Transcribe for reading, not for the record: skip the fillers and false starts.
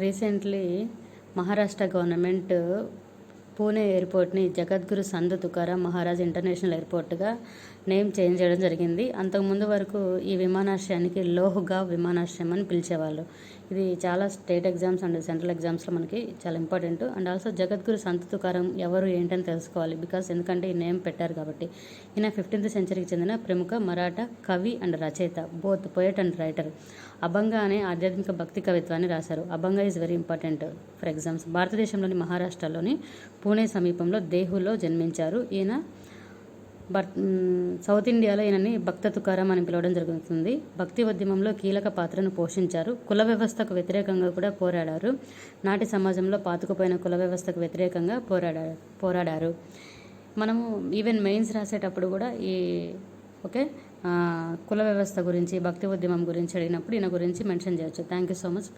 Recently Maharashtra government Pune ఎయిర్పోర్ట్ని Jagadguru Sant Tukaram Maharaj international ఎయిర్పోర్ట్గా name change చేయడం జరిగింది. అంతకుముందు వరకు ఈ విమానాశ్రయానికి లోహ్గావ్ విమానాశ్రయం అని పిలిచేవాళ్ళు. ఇది చాలా స్టేట్ ఎగ్జామ్స్ అండ్ సెంట్రల్ ఎగ్జామ్స్లో మనకి చాలా ఇంపార్టెంట్. అండ్ ఆల్సో జగద్గురు సంత్ తుకారాం ఎవరు ఏంటని తెలుసుకోవాలి, బికాస్ ఎందుకంటే ఈ నేమ్ పెట్టారు కాబట్టి. ఈయన 15th సెంచరీకి చెందిన ప్రముఖ మరాఠా కవి అండ్ రచయిత, both poet and writer. Abhanga అనే ఆధ్యాత్మిక భక్తి కవిత్వాన్ని రాశారు. Abhanga is very important for exams. భారతదేశంలోని మహారాష్ట్రలోని పూణే సమీపంలో దేహులో జన్మించారు. ఈయన సౌత్ ఇండియాలో ఈయనని భక్త తుకారాం అని పిలవడం జరుగుతుంది. భక్తి ఉద్యమంలో కీలక పాత్రను పోషించారు. కుల వ్యవస్థకు వ్యతిరేకంగా కూడా పోరాడారు. నాటి సమాజంలో పాతుకుపోయిన కుల వ్యవస్థకు వ్యతిరేకంగా పోరాడారు. మనము ఈవెన్ మెయిన్స్ రాసేటప్పుడు కూడా కుల వ్యవస్థ గురించి, భక్తి ఉద్యమం గురించి అడిగినప్పుడు ఈయన గురించి మెన్షన్ చేయొచ్చు. Thank you so much.